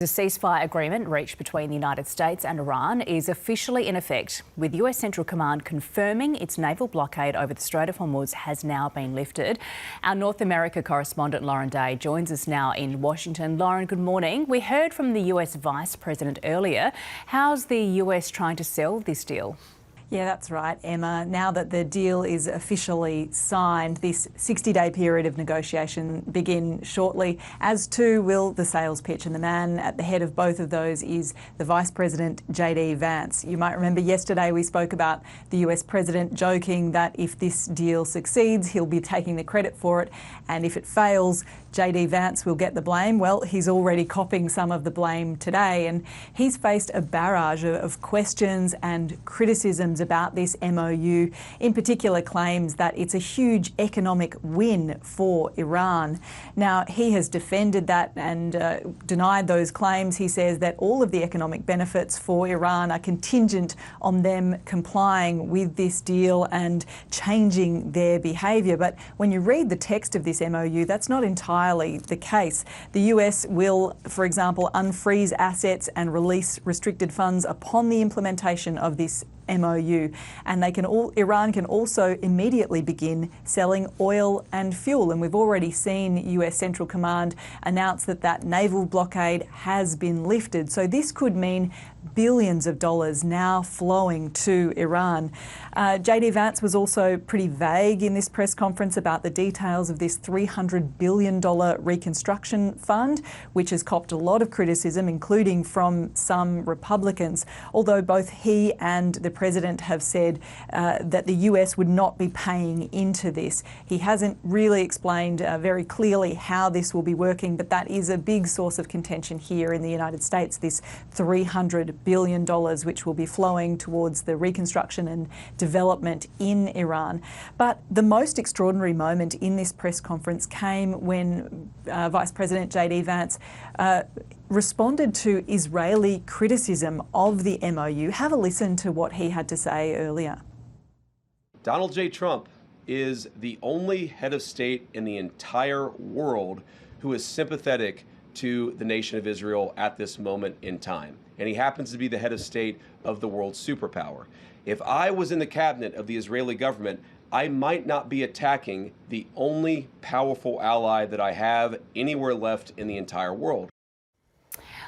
The ceasefire agreement reached between the United States and Iran is officially in effect, with US Central Command confirming its naval blockade over the Strait of Horumus has now been lifted. Our North America correspondent Lauren Day joins us now in Washington. Lauren, good morning. We heard from the US Vice President earlier. How's the US trying to sell this deal? Yeah, that's right, Emma. Now that the deal is officially signed, this 60-day period of negotiation begin shortly, as too will the sales pitch. And the man at the head of both of those is the Vice President, JD Vance. You might remember yesterday we spoke about the US President joking that if this deal succeeds, he'll be taking the credit for it. And if it fails, JD Vance will get the blame. Well, he's already copping some of the blame today, and he's faced a barrage of questions and criticisms about this MOU, in particular claims that it's a huge economic win for Iran. Now, he has defended that and denied those claims. He says that all of the economic benefits for Iran are contingent on them complying with this deal and changing their behaviour. But when you read the text of this MOU, that's not entirely the case. The US will, for example, unfreeze assets and release restricted funds upon the implementation of this MOU, and Iran can also immediately begin selling oil and fuel. And we've already seen US Central Command announce that that naval blockade has been lifted. So this could mean billions of dollars now flowing to Iran. JD Vance was also pretty vague in this press conference about the details of this $300 billion reconstruction fund, which has copped a lot of criticism, including from some Republicans, although both he and the President have said that the US would not be paying into this. He hasn't really explained very clearly how this will be working, but that is a big source of contention here in the United States, this $300 billion, which will be flowing towards the reconstruction and development in Iran. But the most extraordinary moment in this press conference came when Vice President JD Vance responded to Israeli criticism of the MOU. Have a listen to what he had to say earlier. Donald J. Trump is the only head of state in the entire world who is sympathetic to the nation of Israel at this moment in time. And he happens to be the head of state of the world's superpower. If I was in the cabinet of the Israeli government, I might not be attacking the only powerful ally that I have anywhere left in the entire world.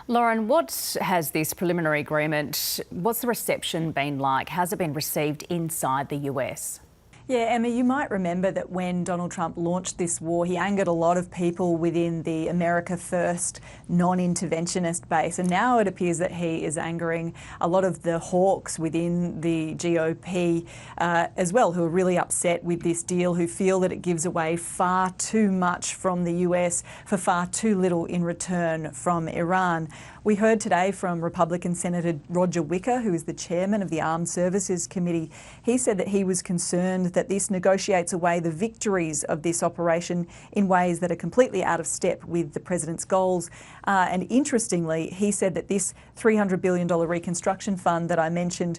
Lauren, what has this preliminary agreement, what's the reception been like? How's it been received inside the US? Yeah, Emma, you might remember that when Donald Trump launched this war, he angered a lot of people within the America First non-interventionist base. And now it appears that he is angering a lot of the hawks within the GOP as well, who are really upset with this deal, who feel that it gives away far too much from the US for far too little in return from Iran. We heard today from Republican Senator Roger Wicker, who is the chairman of the Armed Services Committee. He said that he was concerned that this negotiates away the victories of this operation in ways that are completely out of step with the president's goals. And interestingly, he said that this $300 billion reconstruction fund that I mentioned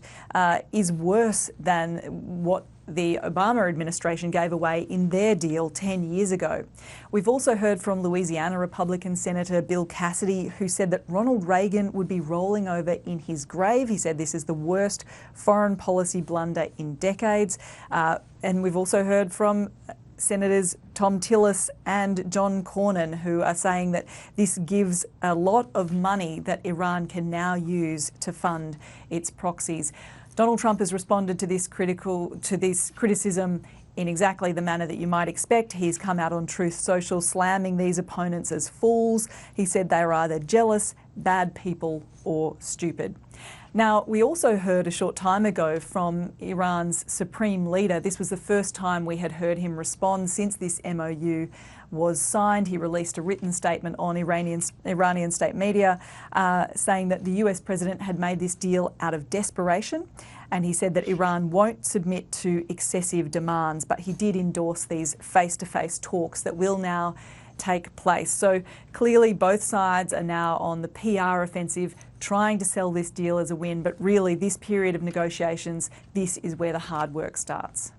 is worse than what the Obama administration gave away in their deal 10 years ago. We've also heard from Louisiana Republican Senator Bill Cassidy, who said that Ronald Reagan would be rolling over in his grave. He said this is the worst foreign policy blunder in decades. And we've also heard from Senators Tom Tillis and John Cornyn, who are saying that this gives a lot of money that Iran can now use to fund its proxies. Donald Trump has responded to this criticism in exactly the manner that you might expect. He's come out on Truth Social slamming these opponents as fools. He said they are either jealous, bad people, or stupid. Now, we also heard a short time ago from Iran's supreme leader. This was the first time we had heard him respond since this MOU was signed. He released a written statement on Iranian state media saying that the US president had made this deal out of desperation, and he said that Iran won't submit to excessive demands, but he did endorse these face-to-face talks that will now take place. So clearly both sides are now on the PR offensive, trying to sell this deal as a win, but really this period of negotiations, this is where the hard work starts.